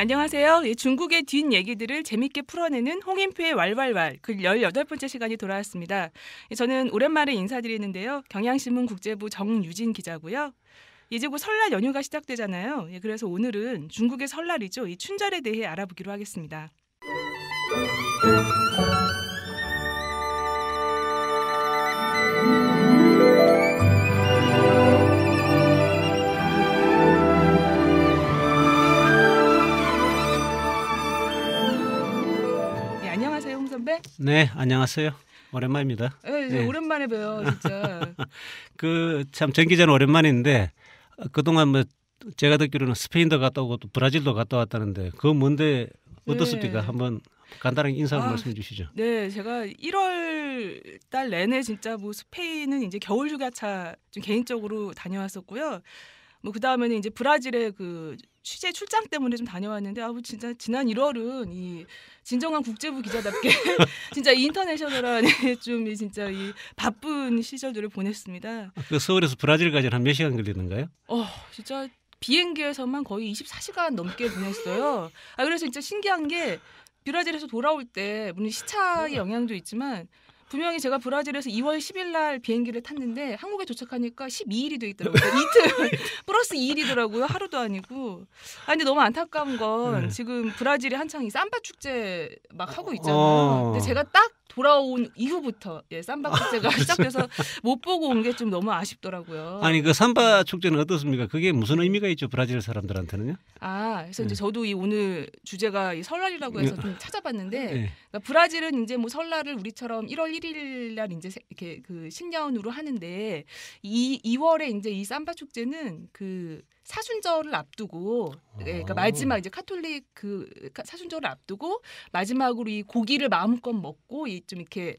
안녕하세요. 중국의 뒷 얘기들을 재밌게 풀어내는 홍인표의 왈왈왈 그 18번째 시간이 돌아왔습니다. 저는 오랜만에 인사드리는데요. 경향신문 국제부 정유진 기자고요. 이제 곧 설날 연휴가 시작되잖아요. 그래서 오늘은 중국의 설날이죠. 이 춘절에 대해 알아보기로 하겠습니다. 안녕하세요, 홍 선배. 네, 안녕하세요. 오랜만입니다. 네. 오랜만에 봬요, 진짜. 참 정 기자는 오랜만인데 그동안 뭐 제가 듣기로는 스페인도 갔다 오고 또 브라질도 갔다 왔다는데 그거 뭔데 어떻습니까? 네. 한번 간단하게 인사 말씀해 주시죠. 네, 제가 1월 달 내내 진짜 뭐 스페인은 이제 겨울 휴가차 좀 개인적으로 다녀왔었고요. 뭐 그다음에는 이제 브라질의 그 취재 출장 때문에 좀 다녀왔는데 뭐 진짜 지난 1월은 이 진정한 국제부 기자답게 진짜 인터내셔널한 좀 진짜 이 바쁜 시절들을 보냈습니다. 그 서울에서 브라질까지 한 몇 시간 걸리는가요? 진짜 비행기에서만 거의 24시간 넘게 보냈어요. 그래서 진짜 신기한 게 브라질에서 돌아올 때 물론 시차의 영향도 있지만 분명히 제가 브라질에서 2월 10일 날 비행기를 탔는데 한국에 도착하니까 12일이 돼 있더라고요. 이틀 플러스 2일이더라고요. 하루도 아니고. 근데 너무 안타까운 건 지금 브라질이 한창 이 삼바 축제 막 하고 있잖아요. 근데 제가 딱 돌아온 이후부터 삼바 축제가 시작돼서 못 보고 온 게 좀 너무 아쉽더라고요. 아니 그 삼바 축제는 어떻습니까? 그게 무슨 의미가 있죠? 브라질 사람들한테는요? 그래서 이제 저도 이 오늘 주제가 이 설날이라고 해서 좀 찾아봤는데 그러니까 브라질은 이제 뭐 설날을 우리처럼 1월 1일 날 이제 이렇게 그 신년으로 하는데 2월에 이제 이 삼바 축제는 그 사순절을 앞두고 그러니까 마지막 이제 카톨릭 그 사순절을 앞두고 마지막으로 이 고기를 마음껏 먹고 이 좀 이렇게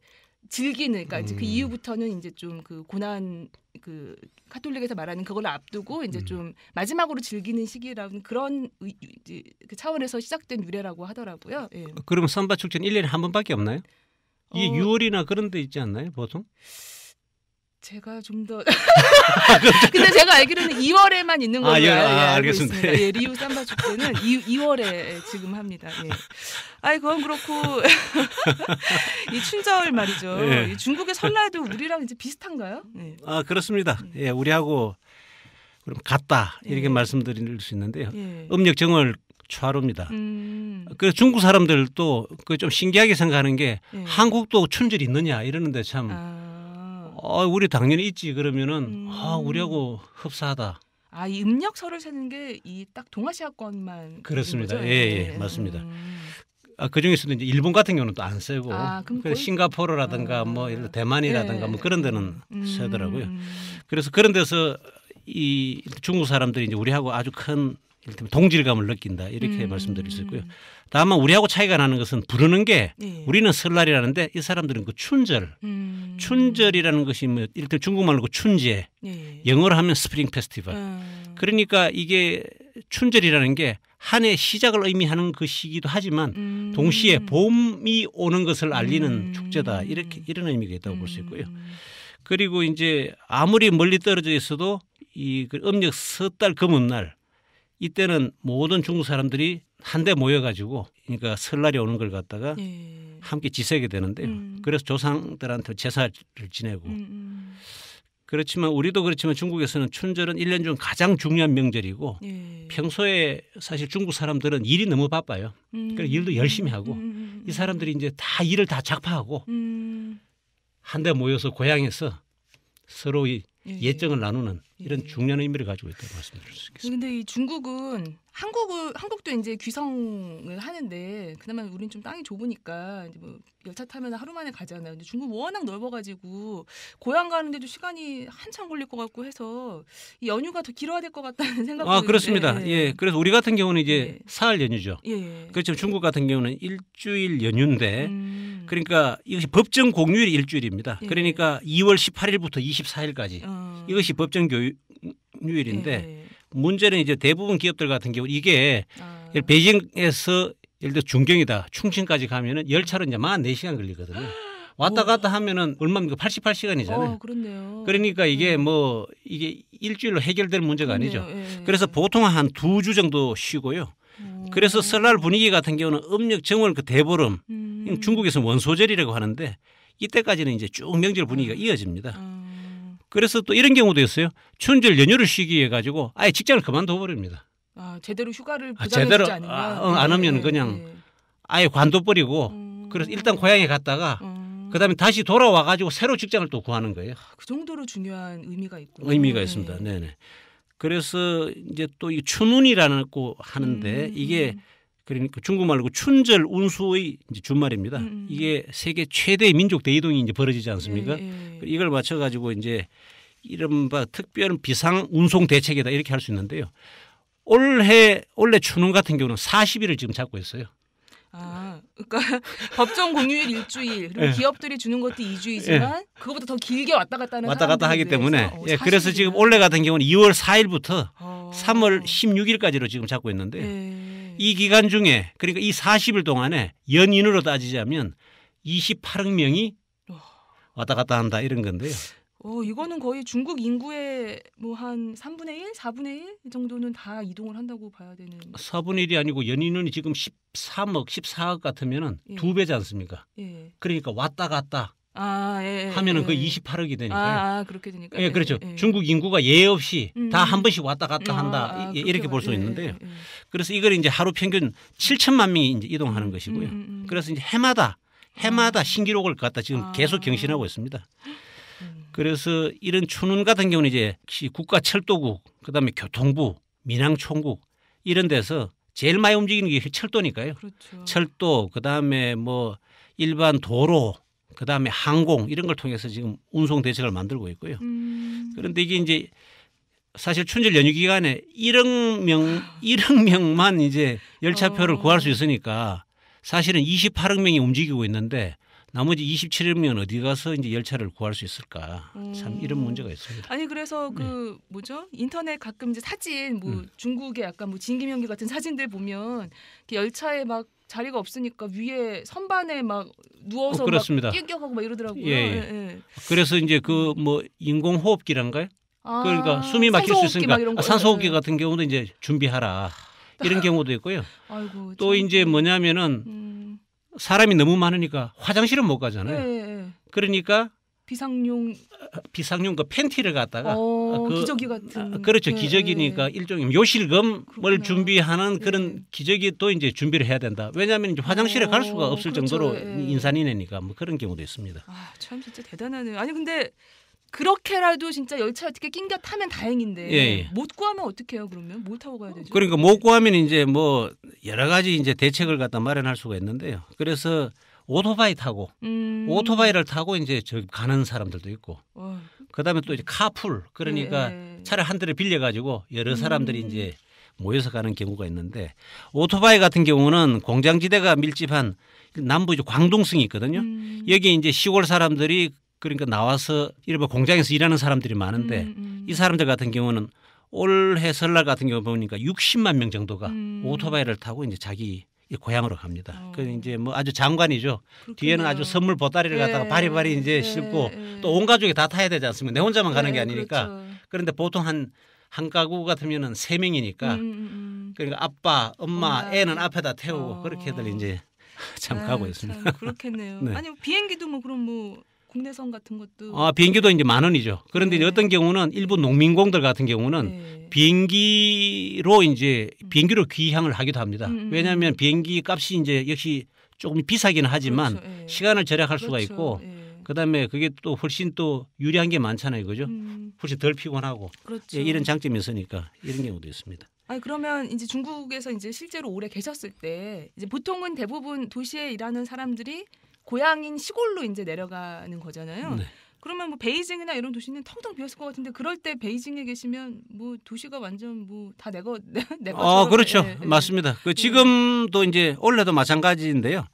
즐기는 그러니까 이제 그 이후부터는 이제 좀 그 고난 그 카톨릭에서 말하는 그걸 앞두고 이제 좀 마지막으로 즐기는 시기라는 그런 그 차원에서 시작된 유래라고 하더라고요. 예. 그러면 삼바 축제는 1년에 한 번밖에 없나요? 이게 6월이나 그런 데 있지 않나요, 보통? 제가 좀 더 근데 제가 알기로는 2월에만 있는 걸로 알고 알겠습니다. 있습니다. 리우 삼바 축제는 2월에 지금 합니다. 그건 그렇고 이 춘절 말이죠. 이 중국의 설날도 우리랑 이제 비슷한가요? 그렇습니다. 우리하고 그럼 같다 이렇게 말씀드릴 수 있는데요. 음력 정월 초하루입니다. 그래서 중국 사람들도 그 좀 신기하게 생각하는 게 한국도 춘절이 있느냐 이러는데 참. 우리 당연히 있지 그러면은 우리하고 흡사하다. 이 음력설을 세는 게 이 딱 동아시아권만 그렇습니다. 맞습니다. 그 중에서도 이제 일본 같은 경우는 또 안 쓰고 싱가포르라든가 뭐 예를 들어 대만이라든가 뭐 그런 데는 쓰더라고요. 그래서 그런 데서 이 중국 사람들이 이제 우리하고 아주 큰 동질감을 느낀다 이렇게 말씀드릴 수 있고요. 다만 우리하고 차이가 나는 것은 부르는 게 우리는 설날이라는데 이 사람들은 그 춘절, 춘절이라는 것이 뭐 일단 중국말로 그 춘제, 영어로 하면 스프링 페스티벌. 그러니까 이게 춘절이라는 게 한 해 시작을 의미하는 그 시기도 하지만 동시에 봄이 오는 것을 알리는 축제다 이런 의미가 있다고 볼 수 있고요. 그리고 이제 아무리 멀리 떨어져 있어도 이 음력 섣달 금음날 이때는 모든 중국 사람들이 한데 모여가지고 그러니까 설날이 오는 걸 갖다가 함께 지새게 되는데요. 그래서 조상들한테 제사를 지내고 그렇지만 우리도 그렇지만 중국에서는 춘절은 1년 중 가장 중요한 명절이고 평소에 사실 중국 사람들은 일이 너무 바빠요. 그래서 일도 열심히 하고 이 사람들이 이제 다 일을 다 작파하고 한데 모여서 고향에서 서로의 예정을 나누는 이런 중요한 의미를 가지고 있다고 말씀드릴 수 있겠습니다. 그런데 이 중국은 한국도 이제 귀성을 하는데 그나마 우리는 좀 땅이 좁으니까 이제 뭐 열차 타면 하루 만에 가잖아요. 근데 중국 워낙 넓어가지고 고향 가는데도 시간이 한참 걸릴 것 같고 해서 이 연휴가 더 길어야 될 것 같다는 생각도 그렇습니다. 그래서 우리 같은 경우는 이제 사흘 연휴죠. 그렇지만 중국 같은 경우는 일주일 연휴인데 그러니까 이것이 법정 공휴일이 일주일입니다. 그러니까 2월 18일부터 24일까지 이것이 법정 공휴일인데 문제는 이제 대부분 기업들 같은 경우 이게 베이징에서 예를 들어 중경이다 충칭까지 가면은 열차로 이제 44시간 걸리거든요. 왔다 갔다 하면은 얼마입니까? 88시간이잖아요. 그렇네요. 그러니까 이게 뭐 이게 일주일로 해결될 문제가 그렇네요. 아니죠. 그래서 보통 한 2주 정도 쉬고요. 그래서 설날 분위기 같은 경우는 음력 정월 그 대보름 중국에서 원소절이라고 하는데 이때까지는 이제 쭉 명절 분위기가 이어집니다. 그래서 또 이런 경우도 있어요. 춘절 연휴를 쉬기 위해 가지고 아예 직장을 그만둬 버립니다. 제대로 휴가를 보장해주지 않으면 안 하면 그냥 아예 관둬버리고 그래서 일단 고향에 갔다가 그다음에 다시 돌아와 가지고 새로 직장을 또 구하는 거예요. 그 정도로 중요한 의미가 있군요. 의미가 있습니다. 네네. 그래서 이제 또 이 춘운이라고 하는데 이게 그러니까 중국말로 춘절 운수의 이제 준말입니다. 이게 세계 최대의 민족 대이동이 이제 벌어지지 않습니까? 이걸 맞춰 가지고 이제 이른바 특별 비상 운송 대책이다 이렇게 할 수 있는데요. 원래 춘운 같은 경우는 40일을 지금 잡고 있어요. 그러니까 법정 공휴일 일주일 그리고 기업들이 주는 것도 2주이지만 그거보다 더 길게 왔다 갔다 하기 때문에 그래서 지금 올해 같은 경우는 2월 4일부터 3월 16일까지로 지금 잡고 있는데 이 기간 중에 그러니까 이 40일 동안에 연인으로 따지자면 28억 명이 왔다 갔다 한다 이런 건데요. 이거는 거의 중국 인구의 뭐 한 3분의 1, 4분의 1 정도는 다 이동을 한다고 봐야 되는. 4분의 1이 아니고 연인은 지금 13억, 14억 같으면은 2배지 않습니까? 그러니까 왔다 갔다 하면은 거의 28억이 되니까요. 그렇게 되니까. 그렇죠. 중국 인구가 예 없이 다 한 번씩 왔다 갔다 한다 이렇게 볼 수 있는데요. 그래서 이걸 이제 하루 평균 7천만 명이 이제 이동하는 것이고요. 그래서 이제 해마다 신기록을 갖다 지금 계속 경신하고 있습니다. 그래서 이런 춘운 같은 경우는 이제 국가철도국, 그다음에 교통부, 민항총국 이런 데서 제일 많이 움직이는 게 철도니까요. 그렇죠. 철도, 그다음에 뭐 일반 도로, 그다음에 항공 이런 걸 통해서 지금 운송 대책을 만들고 있고요. 그런데 이게 이제 사실 춘절 연휴 기간에 1억 명만 이제 열차표를 구할 수 있으니까 사실은 28억 명이 움직이고 있는데 나머지 27억 명은 어디 가서 이제 열차를 구할 수 있을까? 참 이런 문제가 있습니다. 아니 그래서 그 뭐죠? 인터넷 가끔 이제 사진 뭐 중국의 약간 뭐 진기명기 같은 사진들 보면 열차에 막 자리가 없으니까 위에 선반에 막 누워서 막 낑겨가고 막 이러더라고요. 그래서 이제 그 뭐 인공호흡기란가요? 그러니까 숨이 막힐 수 있으니까 산소호흡기 같은 경우도 이제 준비하라. 이런 경우도 있고요. 아이고, 또 이제 뭐냐면은 사람이 너무 많으니까 화장실은 못 가잖아요. 그러니까 비상용 그 팬티를 갖다가 기저귀 같은 그렇죠. 기저귀니까 일종의 요실금을 준비하는 그런 기저귀 또 이제 준비를 해야 된다. 왜냐하면 이제 화장실에 갈 수가 없을 정도로 인산인해니까 뭐 그런 경우도 있습니다. 참 진짜 대단하네요. 아니 근데 그렇게라도 진짜 열차 어떻게 낑겨 타면 다행인데 못 구하면 어떡해요? 그러면 뭘 타고 가야 되죠? 그러니까 못 구하면 이제 뭐 여러 가지 이제 대책을 갖다 마련할 수가 있는데요. 그래서 오토바이 타고 오토바이를 타고 이제 저 가는 사람들도 있고 그다음에 또 이제 카풀 그러니까 차를 한 대를 빌려 가지고 여러 사람들이 이제 모여서 가는 경우가 있는데 오토바이 같은 경우는 공장지대가 밀집한 남부 이제 광둥성이 있거든요. 여기 이제 시골 사람들이 그러니까 나와서 이른바 공장에서 일하는 사람들이 많은데 이 사람들 같은 경우는 올해 설날 같은 경우 보니까 60만 명 정도가 오토바이를 타고 이제 자기 고향으로 갑니다. 그 이제 뭐 아주 장관이죠. 그렇군요. 뒤에는 아주 선물 보따리를 갖다가 바리바리 이제 싣고 또 온 가족이 다 타야 되지 않습니까? 내 혼자만 가는 게 아니니까. 그렇죠. 그런데 보통 한 가구 같으면은 3명이니까 그러니까 아빠, 엄마, 애는 앞에다 태우고 그렇게들 이제 참 가고 있습니다. 참 그렇겠네요. 네. 아니 비행기도 뭐 그럼 뭐 국내선 같은 것도 비행기도 이제 10,000원이죠. 그런데 이제 어떤 경우는 일부 농민공들 같은 경우는 비행기로 귀향을 하기도 합니다. 왜냐하면 비행기 값이 이제 역시 조금 비싸기는 하지만 그렇죠. 시간을 절약할 수가 있고 그다음에 그게 또 훨씬 또 유리한 게 많잖아요, 그죠? 훨씬 덜 피곤하고 그렇죠. 이런 장점이 있으니까 이런 경우도 있습니다. 그러면 이제 중국에서 이제 실제로 오래 계셨을 때 이제 보통은 대부분 도시에 일하는 사람들이 고향인 시골로 이제 내려가는 거잖아요. 네. 그러면 뭐 베이징이나 이런 도시는 텅텅 비었을 것 같은데 그럴 때 베이징에 계시면 뭐 도시가 완전 뭐 다 내 것처럼 그렇죠. 맞습니다. 지금도 이제 올해도 마찬가지인데요.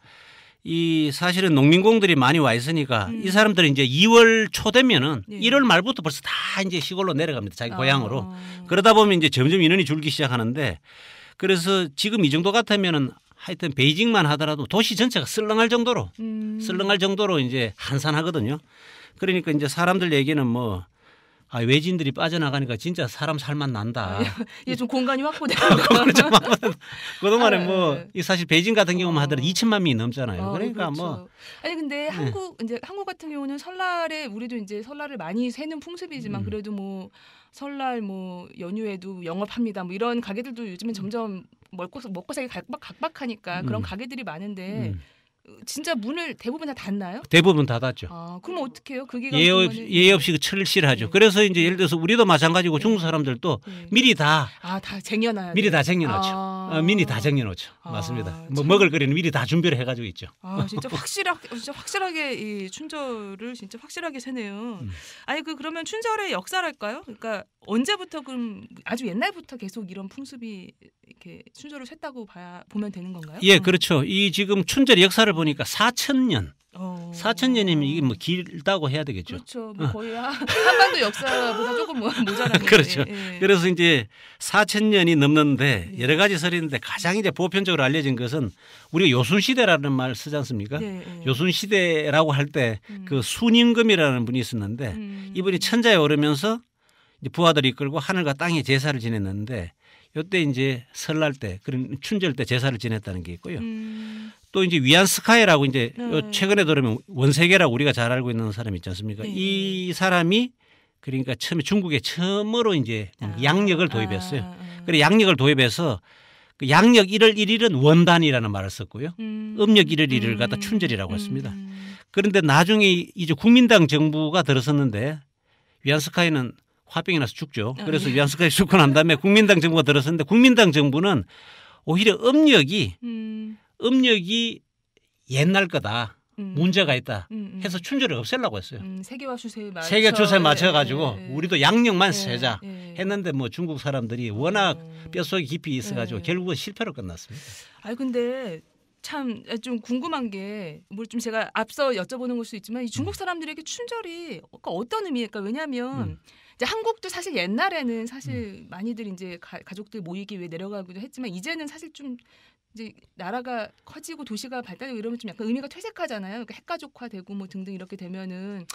이 사실은 농민공들이 많이 와 있으니까 이 사람들은 이제 2월 초 되면은 1월 말부터 벌써 다 이제 시골로 내려갑니다. 자기 고향으로. 그러다 보면 이제 점점 인원이 줄기 시작하는데 그래서 지금 이 정도 같으면은 하여튼 베이징만 하더라도 도시 전체가 쓸렁할 정도로 이제 한산하거든요. 그러니까 이제 사람들 얘기는 뭐 외지인들이 빠져나가니까 진짜 사람 살맛 난다. 이게 좀 공간이 확보되고. 그동안에 이 사실 베이징 같은 경우만 하더라도 2천만 명이 넘잖아요. 그러니까 그렇죠. 아니 근데 한국 같은 경우는 설날에 우리도 이제 설날을 많이 새는 풍습이지만 그래도 뭐 설날 뭐 연휴에도 영업합니다. 뭐 이런 가게들도 요즘엔 점점 먹고 살기 각박하니까 그런 가게들이 많은데. 진짜 문을 대부분 다 닫나요? 대부분 닫았죠. 그럼 어떻게 해요? 그 예의 없이 철실하죠. 네. 그래서 이제 예를 들어서 우리도 마찬가지고 중국 사람들도 미리 다 쟁여놔요. 미리 다 쟁여놓죠. 미리 다 쟁여놓죠. 맞습니다. 뭐 먹을 거리는 미리 다 준비를 해가지고 있죠. 진짜 확실하게 이 춘절을 진짜 확실하게 세네요. 아니 그러면 춘절의 역사랄까요? 그러니까 언제부터 그럼 아주 옛날부터 계속 이런 풍습이 이렇게 춘절을 샜다고 보면 되는 건가요? 예, 그렇죠. 이 지금 춘절의 역사를 보니까 4,000년. 4,000년이면 이게 뭐 길다고 해야 되겠죠. 그렇죠. 뭐 거의 한반도 역사보다 조금 모자라네요. 그렇죠. 그래서 이제 4,000년이 넘는데 여러 가지 설이 있는데 가장 이제 보편적으로 알려진 것은 우리가 요순시대라는 말 쓰지 않습니까? 요순시대라고 할 때 그 순임금이라는 분이 있었는데 이분이 천자에 오르면서 이제 부하들을 이끌고 하늘과 땅에 제사를 지냈는데 이때 이제 설날 때 그런 춘절 때 제사를 지냈다는 게 있고요. 또 이제 위안스카이라고 이제 최근에 들으면 원세계라고 우리가 잘 알고 있는 사람이 있지 않습니까? 이 사람이 그러니까 처음에 처음으로 이제 양력을 도입했어요. 그래 양력을 도입해서 그 양력 1월 1일은 원단이라는 말을 썼고요. 음력 1월 1일을 갖다 춘절이라고 했습니다. 그런데 나중에 이제 국민당 정부가 들어섰는데 위안스카이는 화병이 나서 죽죠. 그래서 위안스카이 죽고 난 다음에 국민당 정부가 들어섰는데 국민당 정부는 오히려 음력이 옛날 거다. 문제가 있다. 해서 춘절을 없애려고 했어요. 세계화 추세에 맞춰가지고 우리도 양력만 세자 했는데 뭐 중국 사람들이 워낙 뼛속에 깊이 있어가지고 결국은 실패로 끝났습니다. 근데 참 좀 궁금한 게 뭘 좀 제가 앞서 여쭤보는 걸 수 있지만 이 중국 사람들에게 춘절이 어떤 의미일까? 왜냐하면 이제 한국도 사실 옛날에는 사실 많이들 이제 가족들 모이기 위해 내려가기도 했지만 이제는 사실 좀 이제 나라가 커지고 도시가 발달되고 이러면 좀 약간 의미가 퇴색하잖아요. 그러니까 핵가족화되고 뭐 등등 이렇게 되면은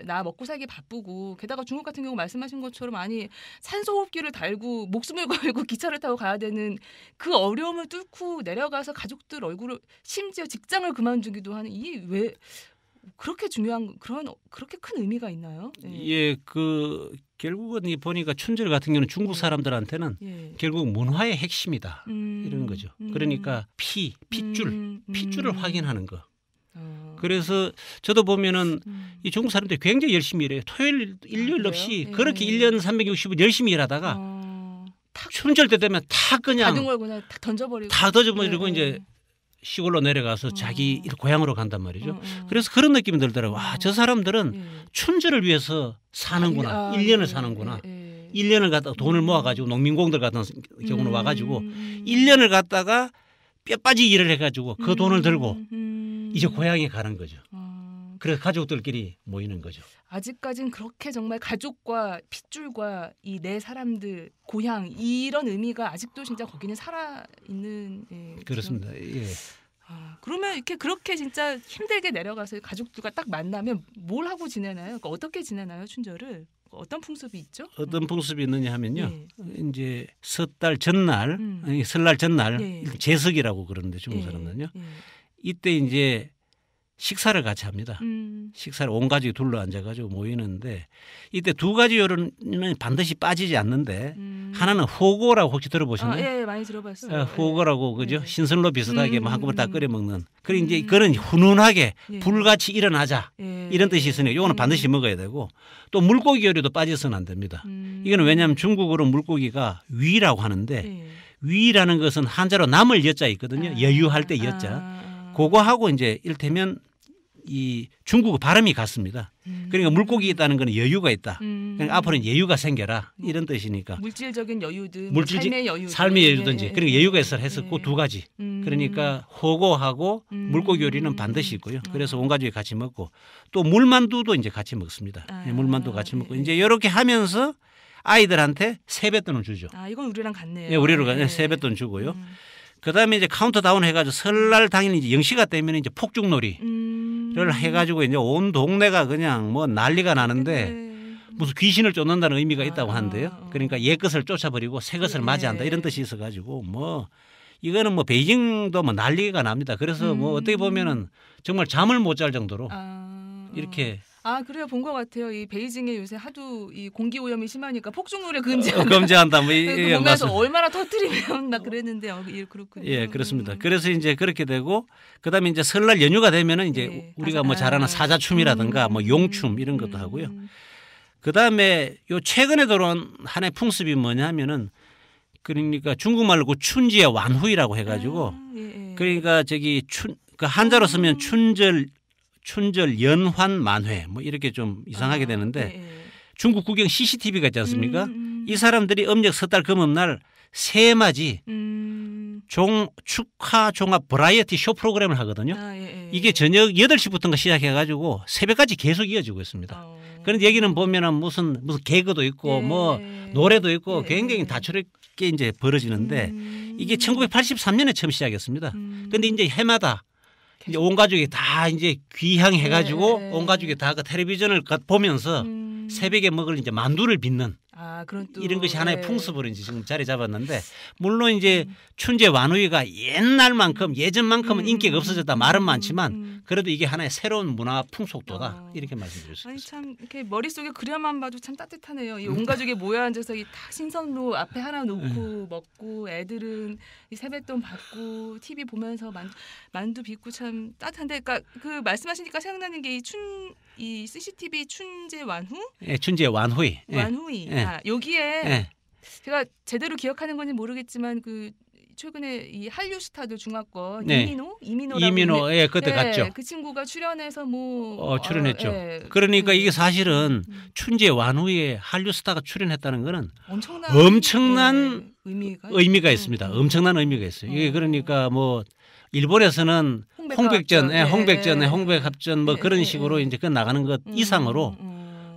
나 먹고 살기 바쁘고 게다가 중국 같은 경우 말씀하신 것처럼 산소호흡기를 달고 목숨을 걸고 기차를 타고 가야 되는 그 어려움을 뚫고 내려가서 가족들 얼굴을 심지어 직장을 그만두기도 하는 이게 왜 그렇게 중요한 그렇게 큰 의미가 있나요? 예, 결국은 보니까 춘절 같은 경우는 중국 사람들한테는 결국 문화의 핵심이다 이런 거죠. 그러니까 핏줄을 확인하는 거. 그래서 저도 보면은 이 중국 사람들이 굉장히 열심히 일해요. 토요일, 일요일 없이 그렇게 1년 365일 열심히 일하다가 춘절 때 되면 다 그냥 받은 걸 그냥 다 던져버리고 이제 시골로 내려가서 자기 고향으로 간단 말이죠. 그래서 그런 느낌이 들더라고요. 저 사람들은 춘절을 위해서 사는구나. 1년을 사는구나. 1년을 갖다가 돈을 모아가지고 농민공들 같은 경우는 와가지고 1년을 갖다가 뼈빠지 일을 해가지고 그 돈을 들고 이제 고향에 가는 거죠. 그래서 가족들끼리 모이는 거죠. 아직까지는 그렇게 정말 가족과 핏줄과 이 내 사람들 고향 이런 의미가 아직도 진짜 거기는 살아 있는. 그렇습니다. 예. 그러면 그렇게 진짜 힘들게 내려가서 가족들과 딱 만나면 뭘 하고 지내나요? 그러니까 어떻게 지내나요, 춘절을? 어떤 풍습이 있죠? 어떤 풍습이 있느냐 하면요. 이제 설날 전날, 설날 전날 제석이라고 그러는데 중국 사람들은요. 이때 이제 식사를 같이 합니다. 식사를 온 가족이 둘러앉아가지고 모이는데 이때 두 가지 요리는 반드시 빠지지 않는데 하나는 호고라고 혹시 들어보셨나요? 많이 들어봤어요. 호고라고 그죠? 신선로 비슷하게 한꺼번에 다 끓여 먹는. 그리고 이제 그런 훈훈하게 불같이 일어나자 이런 뜻이 있으니까 이거는 반드시 먹어야 되고 또 물고기 요리도 빠져서는 안 됩니다. 이거는 왜냐하면 중국어로 물고기가 위라고 하는데 위라는 것은 한자로 남을 여자 있거든요. 여유할 때 여자. 그거하고 이제 이를테면 이 중국어 발음이 같습니다. 그러니까 물고기 있다는 건 여유가 있다. 그러니까 앞으로는 여유가 생겨라 이런 뜻이니까. 물질적인 여유든 삶의 여유든지 그러니까 여유가 있어라 해서 그 두 가지. 그러니까 호고하고 물고기 요리는 반드시 있고요. 그래서 온 가족이 같이 먹고 또 물만두도 이제 같이 먹습니다. 물만두 같이 먹고 이제 이렇게 하면서 아이들한테 세뱃돈을 주죠. 이건 우리랑 같네요. 예, 우리랑 세뱃돈 주고요. 그다음에 이제 카운트다운 해가지고 설날 당일 이제 0시가 되면 이제 폭죽놀이를 해가지고 이제 온 동네가 그냥 뭐 난리가 나는데 무슨 귀신을 쫓는다는 의미가 있다고 하는데요. 그러니까 옛 것을 쫓아버리고 새 것을 맞이한다 이런 뜻이 있어가지고 뭐 이거는 뭐 베이징도 뭐 난리가 납니다. 그래서 뭐 어떻게 보면은 정말 잠을 못 잘 정도로 이렇게. 그래요. 본 것 같아요. 이 베이징에 요새 하도 이 공기 오염이 심하니까 폭죽노래 금지한다. 뭐 보면서 얼마나 터뜨리면 막 그랬는데 그렇군요. 예, 그렇습니다. 그래서 이제 그렇게 되고 그다음에 이제 설날 연휴가 되면은 이제 우리가 뭐 잘 아는 사자춤이라든가 뭐 용춤 이런 것도 하고요. 그다음에 요 최근에 들어온 하나의 풍습이 뭐냐면은 그러니까 중국말로 그 춘지의 완후이라고 해가지고 그러니까 저기 그 한자로 쓰면 춘절 연환 만회 뭐 이렇게 좀 이상하게 되는데 중국 국영 CCTV가 있지 않습니까? 이 사람들이 음력 섣달 금음날 새해맞이 축하 종합 버라이어티 쇼 프로그램을 하거든요. 이게 저녁 8시부터인가 시작해가지고 새벽까지 계속 이어지고 있습니다. 그런 얘기는 보면은 무슨 개그도 있고 뭐 노래도 있고 굉장히 다채롭게 이제 벌어지는데 이게 1983년에 처음 시작했습니다. 그런데 이제 해마다 이제 온 가족이 다 이제 귀향해가지고 온 가족이 다 그 텔레비전을 보면서 새벽에 먹을 이제 만두를 빚는 그런 또, 이런 것이 하나의 풍습으로 이제 지금 자리 잡았는데 물론 이제 춘제 완후이가 옛날만큼 예전만큼은 인기가 없어졌다 말은 많지만 그래도 이게 하나의 새로운 문화 풍속도다 이렇게 말씀드릴 수 있습니다. 참 이렇게 머릿속에 그려만 봐도 참 따뜻하네요. 이 온 가족이 모여 앉아서 이 딱 신선로 앞에 하나 놓고 먹고 애들은 이 세뱃돈 받고 TV 보면서 만두 빚고 참 따뜻한데 그러니까 그 말씀하시니까 생각나는 게 이 CCTV 춘제 완후? 예, 춘제 완후이. 완후이. 여기에 제가 제대로 기억하는 건지 모르겠지만 그 최근에 이 한류 스타들 중화권 이민호 그때 갔죠. 그 친구가 출연해서 출연했죠. 그러니까 이게 사실은 춘제 완후에 한류 스타가 출연했다는 거는 엄청난 의미가 있습니다. 엄청난 의미가 있어요. 이게 그러니까 뭐 일본에서는 홍백합전 뭐 그런 식으로 이제 그 나가는 것 이상으로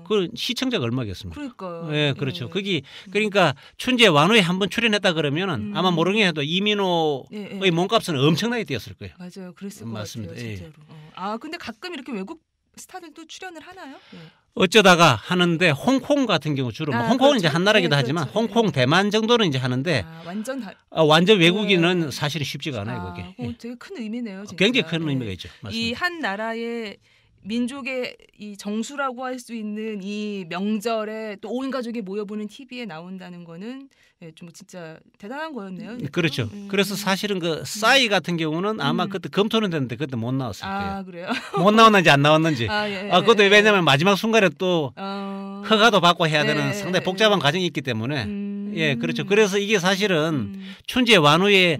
그 시청자가 얼마겠습니까? 그러니까요. 예, 그렇죠. 거기 그러니까 춘제 완후에 한번 출연했다 그러면은 아마 모르게 해도 이민호의 몸값은 엄청나게 뛰었을 거예요. 맞아요. 그랬을 것 맞습니다. 같아요. 진짜로. 근데 가끔 이렇게 외국 스타들도 출연을 하나요? 어쩌다가 하는데 홍콩 같은 경우 주로 홍콩은 그렇죠? 이제 한 나라기도 하지만 홍콩, 대만 정도는 이제 하는데 완전 외국인은 사실은 쉽지가 않아요. 그게. 되게 큰 의미네요. 진짜. 굉장히 큰 의미가 있죠. 맞습니다. 이 한 나라의 민족의 이 정수라고 할 수 있는 이 명절에 또 온 가족이 모여보는 TV에 나온다는 거는 좀 진짜 대단한 거였네요. 그렇죠. 그래서 사실은 그 싸이 같은 경우는 아마 그때 검토는 됐는데 그때 못 나왔을 거예요. 그래요? 못 나왔는지 안 나왔는지. 그것도 왜냐하면 마지막 순간에 또 허가도 받고 해야 되는 상당히 복잡한 과정이 있기 때문에. 예, 그렇죠. 그래서 이게 사실은 춘제 완후에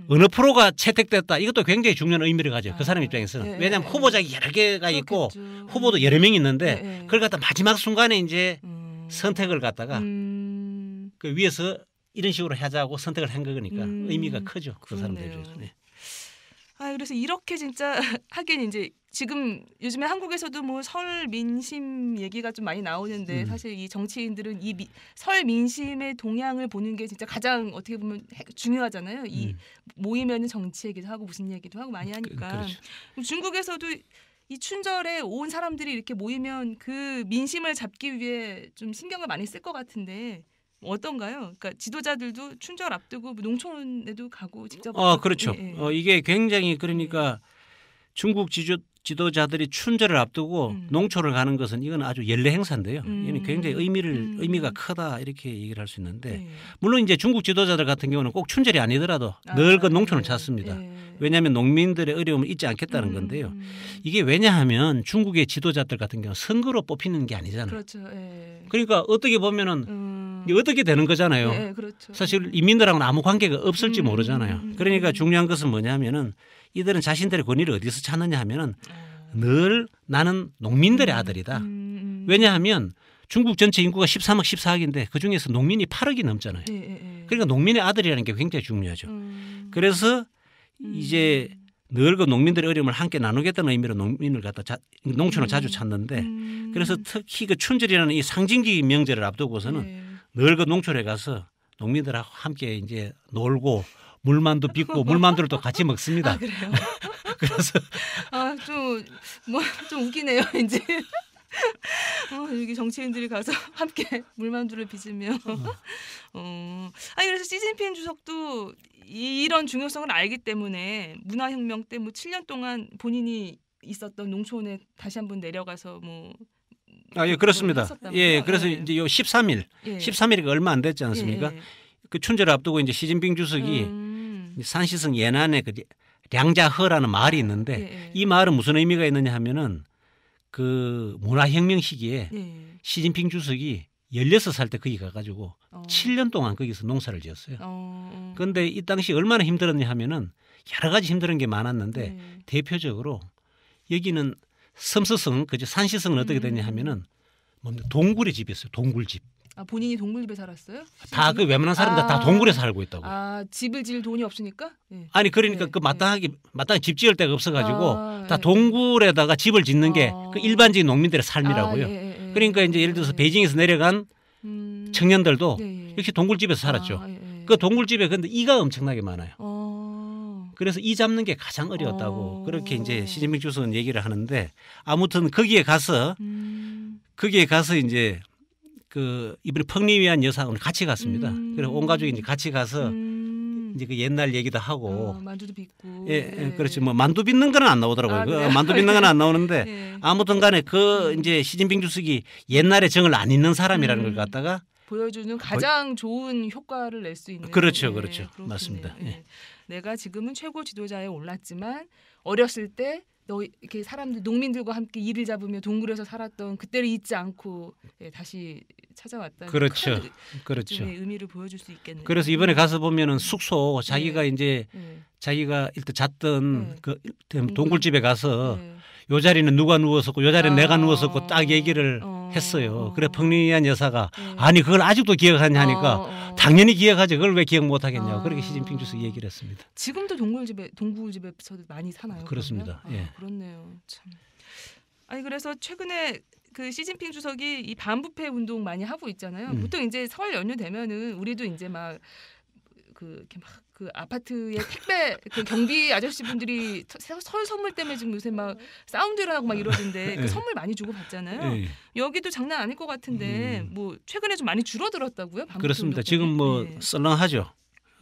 어느 프로가 채택됐다. 이것도 굉장히 중요한 의미를 가져요. 그 사람 입장에서는. 왜냐하면 후보작이 여러 개가 있고 후보도 여러 명이 있는데 그걸 갖다 마지막 순간에 이제 선택을 갖다가 그 위에서 이런 식으로 하자고 선택을 한 거니까 의미가 크죠. 그 사람들 입장에서. 그래서 이렇게 진짜 하긴 이제 지금 요즘에 한국에서도 뭐 설 민심 얘기가 좀 많이 나오는데 사실 이 정치인들은 이 설 민심의 동향을 보는 게 진짜 가장 어떻게 보면 중요하잖아요. 이 모이면은 정치 얘기도 하고 무슨 얘기도 하고 많이 하니까. 그렇죠. 중국에서도 이 춘절에 온 사람들이 이렇게 모이면 그 민심을 잡기 위해 좀 신경을 많이 쓸 것 같은데 어떤가요? 그러니까 지도자들도 춘절 앞두고 농촌에도 가고 직접. 그렇죠. 이게 굉장히 그러니까 중국 지도자들이 춘절을 앞두고 농촌을 가는 것은 이건 아주 연례 행사인데요. 이는 굉장히 의미가 크다 이렇게 얘기를 할 수 있는데 물론 이제 중국 지도자들 같은 경우는 꼭 춘절이 아니더라도 늘 그 농촌을 찾습니다. 왜냐하면 농민들의 어려움을 잊지 않겠다는 건데요. 이게 왜냐하면 중국의 지도자들 같은 경우는 선거로 뽑히는 게 아니잖아요. 그렇죠. 그러니까 어떻게 보면은 어떻게 되는 거잖아요. 그렇죠. 사실 인민들하고는 아무 관계가 없을지 모르잖아요. 그러니까 중요한 것은 뭐냐면은 이들은 자신들의 권위를 어디서 찾느냐 하면은 늘 나는 농민들의 아들이다. 왜냐하면 중국 전체 인구가 13억 14억인데 그중에서 농민이 8억이 넘잖아요. 그러니까 농민의 아들이라는 게 굉장히 중요하죠. 그래서 이제 늘 그 농민들의 어려움을 함께 나누겠다는 의미로 농민을 갖다 농촌을 자주 찾는데 그래서 특히 그 춘절이라는 이 상징적인 명절을 앞두고서는 늘 그 농촌에 가서 농민들하고 함께 이제 놀고 물만두 빚고 물만두를 또 같이 먹습니다. 그래요? 그래서 좀 웃기네요, 이제. 여기 정치인들이 가서 함께 물만두를 빚으며. 아니 그래서 시진핑 주석도 이런 중요성을 알기 때문에 문화혁명 때 뭐 7년 동안 본인이 있었던 농촌에 다시 한번 내려가서 뭐. 예, 그렇습니다. 예, 그래서 이제 요 13일, 13일이 얼마 안 됐지 않습니까? 그 춘절을 앞두고 이제 시진핑 주석이 산시성 예난에 그 량자허라는 마을이 있는데 이 마을은 무슨 의미가 있느냐 하면은 그 문화혁명 시기에 시진핑 주석이 16살 때 거기 가가지고 7년 동안 거기서 농사를 지었어요. 그런데 이 당시 얼마나 힘들었냐 하면은 여러 가지 힘든 게 많았는데 대표적으로 여기는 섬서성, 그죠? 산시성은 어떻게 되냐 하면은 동굴의 집이 있어요. 동굴집. 아 본인이 동굴집에 살았어요? 다 그 웬만한 사람들 다 동굴에 살고 있다고. 아 집을 지을 돈이 없으니까? 아니 그러니까 그 마땅하게 집 지을 데가 없어가지고 다 동굴에다가 집을 짓는 게 그 일반적인 농민들의 삶이라고요. 그러니까 이제 예를 들어서 베이징에서 내려간 청년들도 역시 동굴집에서 살았죠. 그 동굴집에 근데 이가 엄청나게 많아요. 그래서 이 잡는 게 가장 어려웠다고 그렇게 이제 시진핑 주석은 얘기를 하는데 아무튼 거기에 가서 이제 그 이번에 펑리위안 여사하고 같이 갔습니다. 그래서 온 가족이 이제 같이 가서 이제 그 옛날 얘기도 하고 만두도 빚고 그렇지 뭐 만두 빚는 거는 안 나오더라고요. 그 만두 빚는 건 안 나오는데 아무튼간에 그 이제 시진핑 주석이 옛날에 정을 안 잊는 사람이라는 걸 갖다가 보여주는 가장 좋은 효과를 낼 수 있는. 그렇죠. 맞습니다. 내가 지금은 최고 지도자에 올랐지만 어렸을 때 너 이렇게 사람들 농민들과 함께 일을 잡으며 동굴에서 살았던 그때를 잊지 않고 다시 찾아왔다. 그렇죠. 의미를 보여줄 수 있겠네요. 그래서 이번에 가서 보면은 숙소 자기가 이제 자기가 일단 잤던 그 동굴집에 가서 요 자리는 누가 누웠었고 요 자리는 내가 누웠었고 딱 얘기를 했어요. 그래 펑리위안 여사가 아니 그걸 아직도 기억하냐 하니까 당연히 기억하지 그걸 왜 기억 못 하겠냐고 그렇게 시진핑 주석이 얘기를 했습니다. 지금도 동굴집에서 많이 사나요? 그렇습니다. 예. 그렇네요. 참. 아니 그래서 최근에 그 시진핑 주석이 이 반부패 운동 많이 하고 있잖아요. 보통 이제 설 연휴 되면은 우리도 이제 막 그 아파트에 택배 그 경비 아저씨 분들이 설 선물 때문에 지금 요새 막 사운드를 하고 막 이러던데 그 선물 많이 주고 받잖아요. 여기도 장난 아닐 것 같은데 뭐 최근에 좀 많이 줄어들었다고요? 그렇습니다. 지금 뭐 썰렁하죠.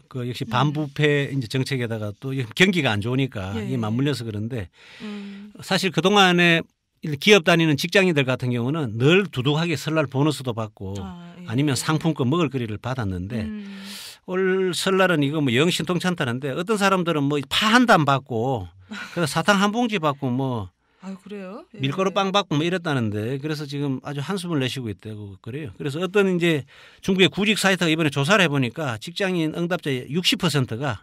그 역시 반부패 이제 정책에다가 또 경기가 안 좋으니까 이게 맞물려서 그런데 사실 그 동안에 기업 다니는 직장인들 같은 경우는 늘 두둑하게 설날 보너스도 받고 아니면 상품권 먹을 거리를 받았는데. 올 설날은 이거 뭐 영신통찮다는데 어떤 사람들은 뭐 파 한 단 받고 그래서 사탕 한 봉지 받고 뭐 그래요? 밀가루 빵 받고 뭐 이랬다는데 그래서 지금 아주 한숨을 내쉬고 있다고 그래요. 그래서 어떤 이제 중국의 구직 사이트가 이번에 조사를 해보니까 직장인 응답자의 60%가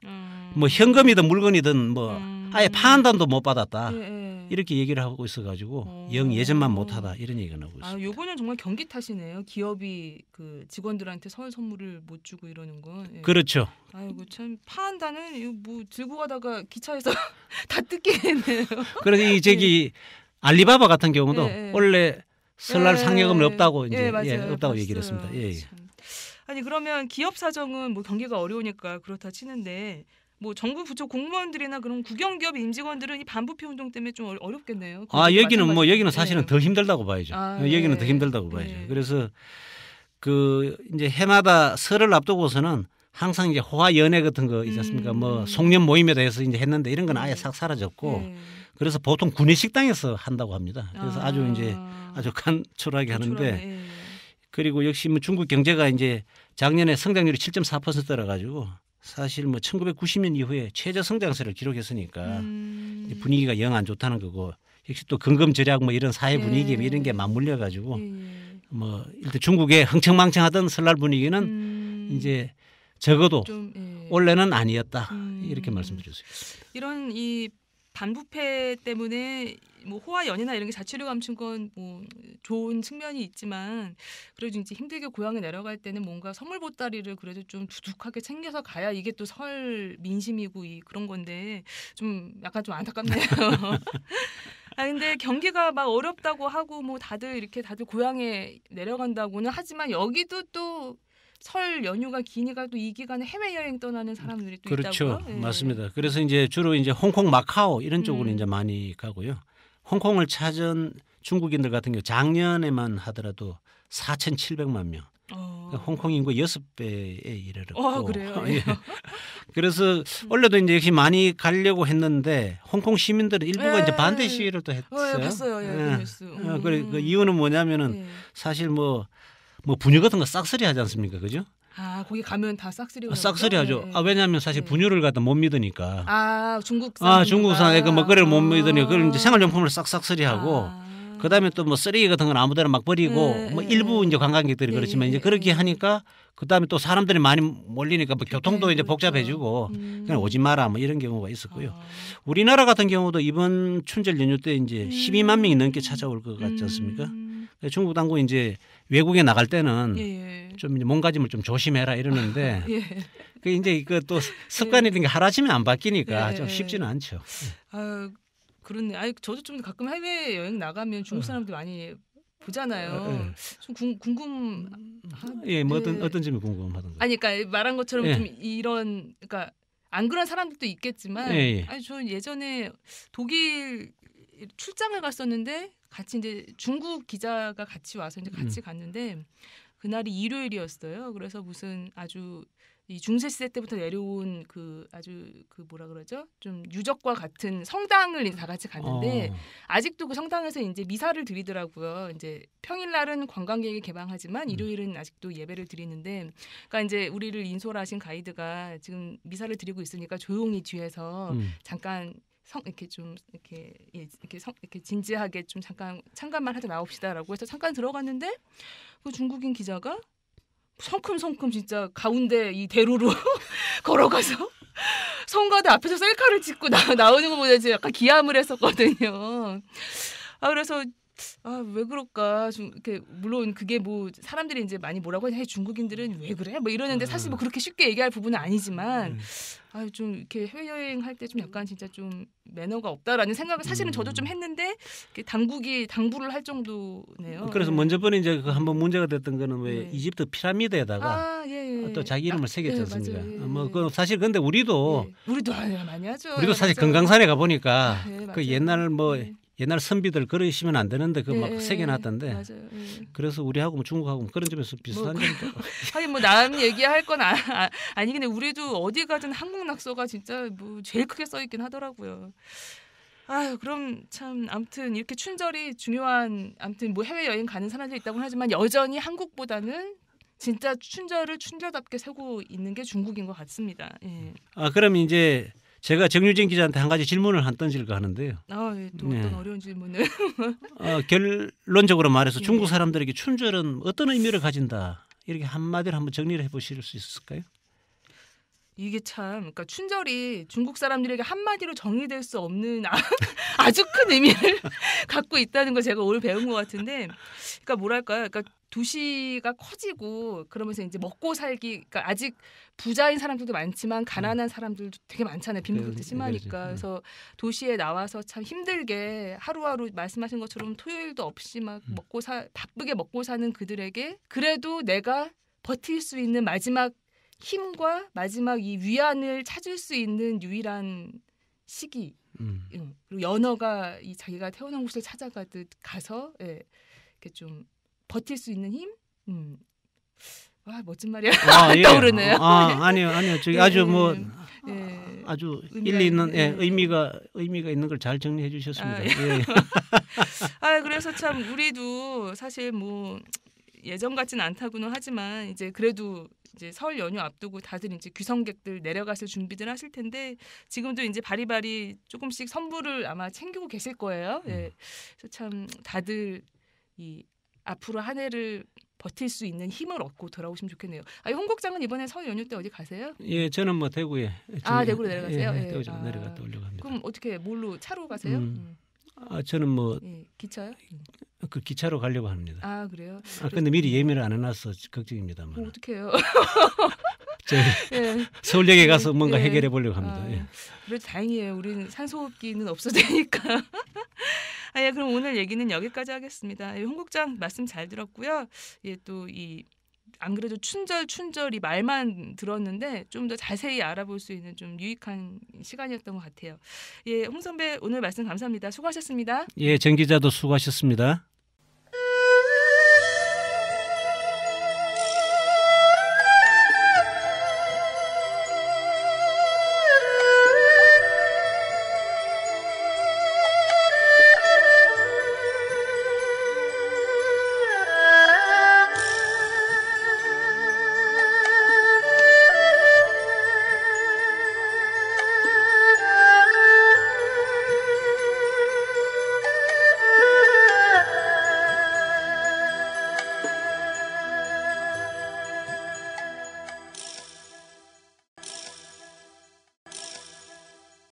뭐 현금이든 물건이든 뭐 아예 파 한 단도 못 받았다. 이렇게 얘기를 하고 있어가지고 영 예전만 못하다 이런 얘기가 나오고 있습니다. 요거는 정말 경기 탓이네요. 기업이 그 직원들한테 설 선물을 못 주고 이러는 건. 그렇죠. 아이고 참 파한다는 이거 뭐 들고 가다가 기차에서 다 뜯기겠네요. 그래서 이 저기 알리바바 같은 경우도 원래 설날 상여금은 없다고 이제 없다고 얘기를 했습니다. 아니 그러면 기업 사정은 뭐 경기가 어려우니까 그렇다 치는데. 뭐 정부 부처 공무원들이나 그런 국영기업 임직원들은 이 반부패 운동 때문에 좀 어렵겠네요. 여기는 사실은 더 힘들다고 봐야죠. 여기는 더 힘들다고 봐야죠. 그래서 그 이제 해마다 설을 앞두고서는 항상 이제 호화 연회 같은 거 있지 않습니까? 뭐 송년 모임에 대해서 이제 했는데 이런 건 아예 싹 사라졌고 그래서 보통 구내식당에서 한다고 합니다. 그래서 아주 간촐하게 하는데 그리고 역시 뭐 중국 경제가 이제 작년에 성장률이 7.4%라 가지고. 사실 뭐 1990년 이후에 최저 성장세를 기록했으니까 분위기가 영 안 좋다는 거고 역시 또 근검 절약 뭐 이런 사회 분위기 이런 게 맞물려 가지고 뭐 일단 중국의 흥청망청하던 설날 분위기는 이제 적어도 원래는 아니었다 이렇게 말씀드릴 수 있습니다. 이런 이 반부패 때문에 뭐 호화 연이나 이런 게 자취를 감춘 건 뭐 좋은 측면이 있지만 그래도 이제 힘들게 고향에 내려갈 때는 뭔가 선물 보따리를 그래도 좀 두둑하게 챙겨서 가야 이게 또 설 민심이고 그런 건데 좀 약간 좀 안타깝네요. 근데 경기가 막 어렵다고 하고 뭐 다들 고향에 내려간다고는 하지만 여기도 또 설 연휴가 기니까 또 이 기간에 해외여행 떠나는 사람들이 또 그렇죠. 있다고요? 맞습니다. 그래서 이제 주로 이제 홍콩, 마카오 이런 쪽으로 이제 많이 가고요. 홍콩을 찾은 중국인들 같은 경우 작년에만 하더라도 4,700만 명. 홍콩 인구 6배에 이르렀고. 그래요? 예. 그래서 원래도 이제 역시 많이 가려고 했는데 홍콩 시민들은 일부가 이제 반대 시위를 또 했어요. 봤어요. 예. 그 이유는 뭐냐면은 사실 뭐 분유 같은 거 싹쓸이 하지 않습니까, 그죠? 거기 가면 다 싹쓸이. 싹쓸이 하죠. 왜냐하면 사실 분유를 갖다 못 믿으니까. 중국산. 중국산 뭐 그걸 못 믿으니까 그걸 이제 생활용품을 싹쓸이 하고. 그다음에 또 뭐 쓰레기 같은 건 아무데나 막 버리고 뭐 일부 이제 관광객들이 그렇지만 이제 그렇게 하니까 그다음에 또 사람들이 많이 몰리니까 뭐 교통도 이제 복잡해지고 그냥 오지 마라 뭐 이런 경우가 있었고요. 우리나라 같은 경우도 이번 춘절 연휴 때 이제 12만 명이 넘게 찾아올 것 같지 않습니까? 중국 당국 이제 외국에 나갈 때는 좀 이제 몸가짐을 좀 조심해라 이러는데 그 이제 그 또 습관이든 게 하루아침에 안 바뀌니까 좀 쉽지는 않죠. 그렇네. 저도 좀 가끔 해외 여행 나가면 중국 사람들 많이 보잖아요. 좀 궁금. 뭐 어떤 점이 궁금하던가. 그러니까 말한 것처럼 좀 이런, 그러니까 안 그런 사람들도 있겠지만, 저 예전에 독일 출장을 갔었는데 같이 이제 중국 기자가 같이 와서 이제 같이 갔는데 그날이 일요일이었어요. 그래서 무슨 아주 이 중세 시대 때부터 내려온 아주 뭐라 그러죠? 좀 유적과 같은 성당을 이제 다 같이 갔는데 아직도 그 성당에서 이제 미사를 드리더라고요. 이제 평일날은 관광객이 개방하지만 일요일은 아직도 예배를 드리는데, 그러니까 이제 우리를 인솔하신 가이드가 지금 미사를 드리고 있으니까 조용히 뒤에서 잠깐 이렇게 진지하게 좀 잠깐만 하다 나옵시다라고 해서 잠깐 들어갔는데 그 중국인 기자가 성큼성큼 진짜 가운데 이 대로로 걸어가서 성가대 앞에서 셀카를 찍고 나오는 거 보다 이제 약간 기함을 했었거든요. 그래서 왜 그럴까? 좀 이렇게 물론 그게 뭐 사람들이 이제 많이 뭐라고 해, 중국인들은 왜 그래? 뭐 이러는데 사실 뭐 그렇게 쉽게 얘기할 부분은 아니지만 좀 이렇게 해외여행 할 때 좀 약간 진짜 좀 매너가 없다라는 생각을 사실은 저도 좀 했는데 당국이 당부를 할 정도네요. 그래서 먼저 번에 이제 한번 문제가 됐던 거는 왜 이집트 피라미드에다가 또 자기 이름을 새겼지 않습니까? 뭐 그 사실 근데 우리도 많이 하죠. 우리도 사실 금강산에 가 보니까 그 옛날 선비들 그러시면 안 되는데 그 막 새겨놨던데. 맞아요. 그래서 우리하고 중국하고 그런 점에서 비슷한 점이죠. 뭐 남 얘기할 건 아니 근데 우리도 어디 가든 한국 낙서가 진짜 뭐 제일 크게 써 있긴 하더라고요. 그럼 참 아무튼 이렇게 춘절이 중요한, 아무튼 뭐 해외 여행 가는 사람들이 있다고는 하지만 여전히 한국보다는 진짜 춘절을 춘절답게 세고 있는 게 중국인 것 같습니다. 그럼 이제 제가 정유진 기자한테 한 가지 질문을 던질까 하는데요. 또 어떤 어려운 질문을. 결론적으로 말해서 중국 사람들에게 춘절은 어떤 의미를 가진다. 이렇게 한마디로 한번 정리를 해보실 수 있을까요? 이게 참, 그러니까 춘절이 중국 사람들에게 한마디로 정의될 수 없는 아주 큰 의미를 갖고 있다는 걸 제가 오늘 배운 것 같은데, 그러니까 뭐랄까요? 그러니까 도시가 커지고 그러면서 이제 먹고 살기, 그러니까 아직 부자인 사람들도 많지만 가난한 사람들도 되게 많잖아요. 빈부격차 심하니까. 그래서 도시에 나와서 참 힘들게 하루하루 말씀하신 것처럼 토요일도 없이 막 바쁘게 먹고 사는 그들에게 그래도 내가 버틸 수 있는 마지막 힘과 마지막 이 위안을 찾을 수 있는 유일한 시기. 그리고 연어가 이 자기가 태어난 곳을 찾아가듯 가서 이렇게 좀 버틸 수 있는 힘? 멋진 말이야. 떠오르네요. 아니요. 저기 아주 뭐 아주 일리 있는 의미가 있는 걸 잘 정리해 주셨습니다. 그래서 참 우리도 사실 뭐 예전 같지는 않다고는 하지만 이제 그래도 이제 설 연휴 앞두고 다들 이제 귀성객들 내려가실 준비들 하실 텐데 지금도 이제 바리바리 조금씩 선물을 아마 챙기고 계실 거예요. 그래서 참 다들 이 앞으로 한 해를 버틸 수 있는 힘을 얻고 돌아오시면 좋겠네요. 홍 국장은 이번에 설 연휴 때 어디 가세요? 저는 뭐 대구에. 대구로 내려가세요? 대구 좀 내려갔다 오려고 합니다. 그럼 어떻게 뭘로 차로 가세요? 저는 뭐 기차요? 그 기차로 가려고 합니다. 그래요? 근데 미리 예매를 안 해놔서 걱정입니다만. 어떡해요? 서울역에 가서 뭔가 해결해 보려고 합니다. 그래도 다행이에요. 우리는 산소호흡기는 없어지니까. 그럼 오늘 얘기는 여기까지 하겠습니다. 홍 국장 말씀 잘 들었고요. 또 이 안 그래도 춘절 이 말만 들었는데 좀 더 자세히 알아볼 수 있는 좀 유익한 시간이었던 것 같아요. 예, 홍 선배 오늘 말씀 감사합니다. 수고하셨습니다. 예, 정 기자도 수고하셨습니다.